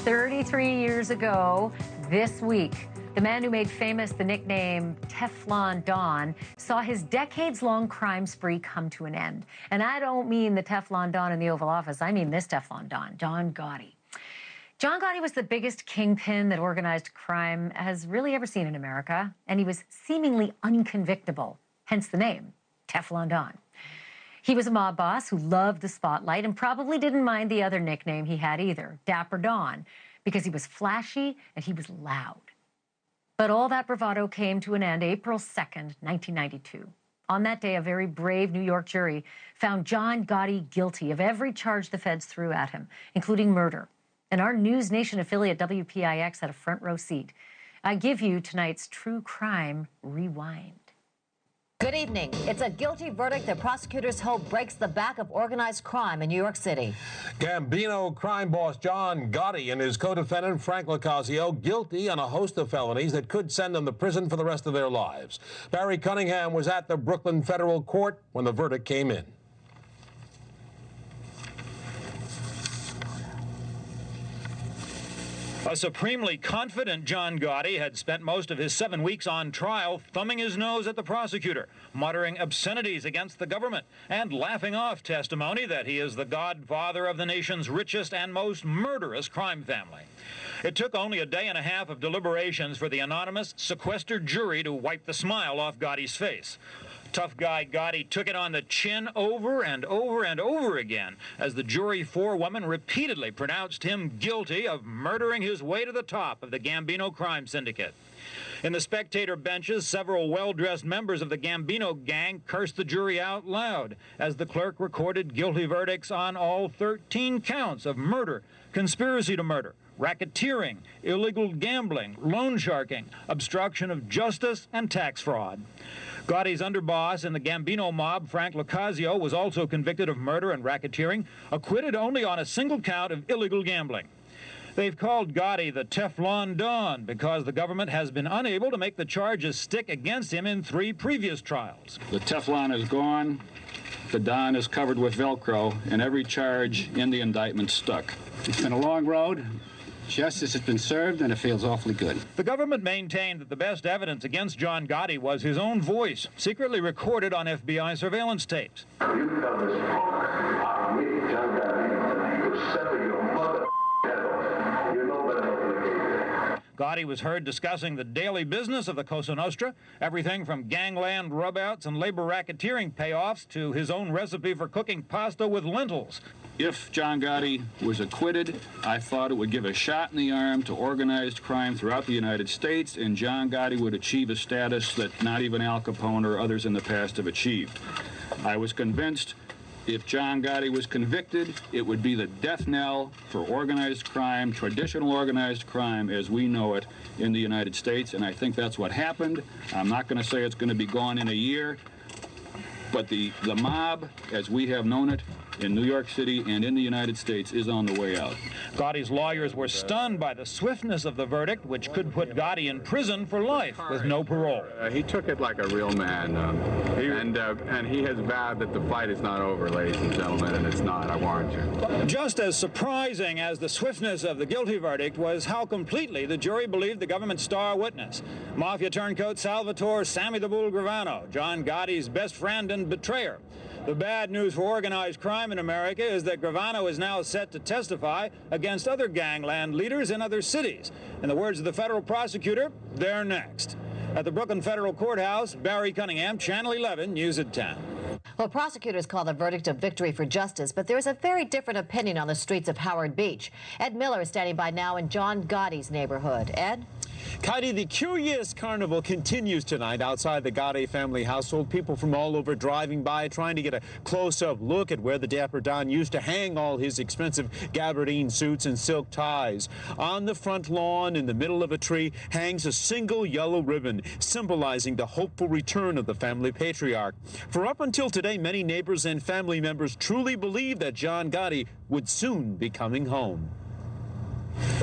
33 years ago this week, the man who made famous the nickname Teflon Don saw his decades-long crime spree come to an end. And I don't mean the Teflon Don in the Oval Office. I mean this Teflon Don, John Gotti. John Gotti was the biggest kingpin that organized crime has really ever seen in America, and he was seemingly unconvictable, hence the name, Teflon Don. He was a mob boss who loved the spotlight and probably didn't mind the other nickname he had either, Dapper Don, because he was flashy and he was loud. But all that bravado came to an end April 2nd, 1992. On that day, a very brave New York jury found John Gotti guilty of every charge the feds threw at him, including murder. And our NewsNation affiliate WPIX had a front row seat. I give you tonight's True Crime Rewind. Good evening. It's a guilty verdict that prosecutors hope breaks the back of organized crime in New York City. Gambino crime boss John Gotti and his co-defendant Frank LoCascio guilty on a host of felonies that could send them to prison for the rest of their lives. Barry Cunningham was at the Brooklyn Federal Court when the verdict came in. A supremely confident John Gotti had spent most of his 7 weeks on trial thumbing his nose at the prosecutor, muttering obscenities against the government, and laughing off testimony that he is the godfather of the nation's richest and most murderous crime family. It took only a day and a half of deliberations for the anonymous, sequestered jury to wipe the smile off Gotti's face. Tough guy Gotti took it on the chin over and over and over again as the jury forewoman repeatedly pronounced him guilty of murdering his way to the top of the Gambino crime syndicate. In the spectator benches, several well-dressed members of the Gambino gang cursed the jury out loud as the clerk recorded guilty verdicts on all 13 counts of murder, conspiracy to murder, racketeering, illegal gambling, loan sharking, obstruction of justice, and tax fraud. Gotti's underboss in the Gambino mob, Frank LoCascio, was also convicted of murder and racketeering, acquitted only on a single count of illegal gambling. They've called Gotti the Teflon Don because the government has been unable to make the charges stick against him in 3 previous trials. The Teflon is gone, the Don is covered with Velcro, and every charge in the indictment stuck. It's been a long road. Justice has been served, and it feels awfully good. The government maintained that the best evidence against John Gotti was his own voice, secretly recorded on FBI surveillance tapes. You come this on me, John Gotti, you're selling your mother head off. You know better than to do that. Gotti was heard discussing the daily business of the Cosa Nostra, everything from gangland rubouts and labor racketeering payoffs to his own recipe for cooking pasta with lentils. If John Gotti was acquitted, I thought it would give a shot in the arm to organized crime throughout the United States, and John Gotti would achieve a status that not even Al Capone or others in the past have achieved. I was convinced if John Gotti was convicted, it would be the death knell for organized crime, traditional organized crime as we know it in the United States, and I think that's what happened. I'm not going to say it's going to be gone in a year, but the mob, as we have known it, in New York City and in the United States is on the way out. Gotti's lawyers were stunned by the swiftness of the verdict, which could put Gotti in prison for life with no parole. He took it like a real man, and he has vowed that the fight is not over, ladies and gentlemen, and it's not, I warrant you. Just as surprising as the swiftness of the guilty verdict was how completely the jury believed the government's star witness, Mafia turncoat Salvatore Sammy the Bull Gravano, John Gotti's best friend and betrayer. The bad news for organized crime in America is that Gravano is now set to testify against other gangland leaders in other cities. In the words of the federal prosecutor, they're next. At the Brooklyn Federal Courthouse, Barry Cunningham, Channel 11, News at 10. Well, prosecutors call the verdict a victory for justice, but there's a very different opinion on the streets of Howard Beach. Ed Miller is standing by now in John Gotti's neighborhood. Ed? Heidi, the curious carnival continues tonight outside the Gotti family household. People from all over driving by, trying to get a close-up look at where the Dapper Don used to hang all his expensive gabardine suits and silk ties. On the front lawn, in the middle of a tree, hangs a single yellow ribbon, symbolizing the hopeful return of the family patriarch. For up until today, many neighbors and family members truly believed that John Gotti would soon be coming home.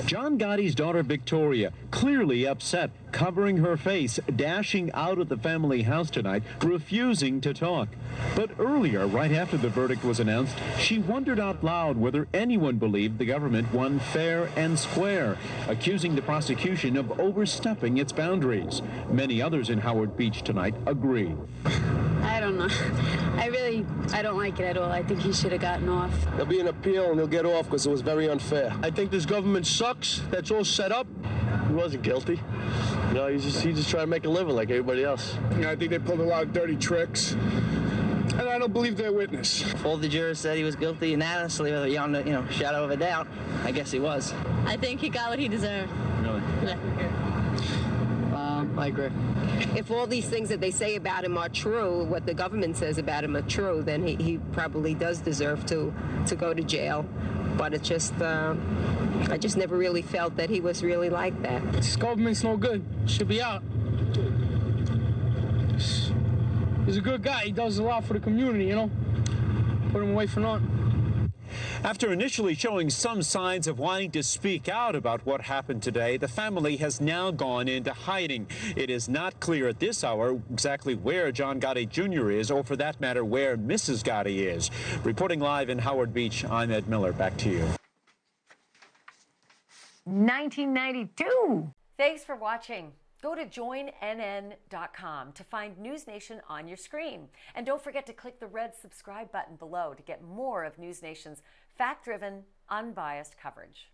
John Gotti's daughter Victoria, clearly upset, covering her face, dashing out of the family house tonight, refusing to talk. But earlier, right after the verdict was announced, she wondered out loud whether anyone believed the government won fair and square, accusing the prosecution of overstepping its boundaries. Many others in Howard Beach tonight agree. I don't know. I don't like it at all. I think he should have gotten off. There'll be an appeal and he'll get off because it was very unfair. I think this government sucks. That's all set up. He wasn't guilty. You know, he just tried to make a living like everybody else. Yeah, I think they pulled a lot of dirty tricks. And I don't believe their witness. All the jurors said he was guilty unanimously, beyond a shadow of a doubt. I guess he was. I think he got what he deserved. Really? Yeah. I agree. If all these things that they say about him are true, what the government says about him are true, then he probably does deserve to go to jail. But it's just, I just never really felt that he was really like that. This government's no good. Should be out. He's a good guy. He does a lot for the community, you know. Put him away for naught. After initially showing some signs of wanting to speak out about what happened today, the family has now gone into hiding. It is not clear at this hour exactly where John Gotti Jr. is, or for that matter, where Mrs. Gotti is. Reporting live in Howard Beach, I'm Ed Miller. Back to you. 1992. Thanks for watching. Go to joinnn.com to find NewsNation on your screen. And don't forget to click the red subscribe button below to get more of NewsNation's fact-driven, unbiased coverage.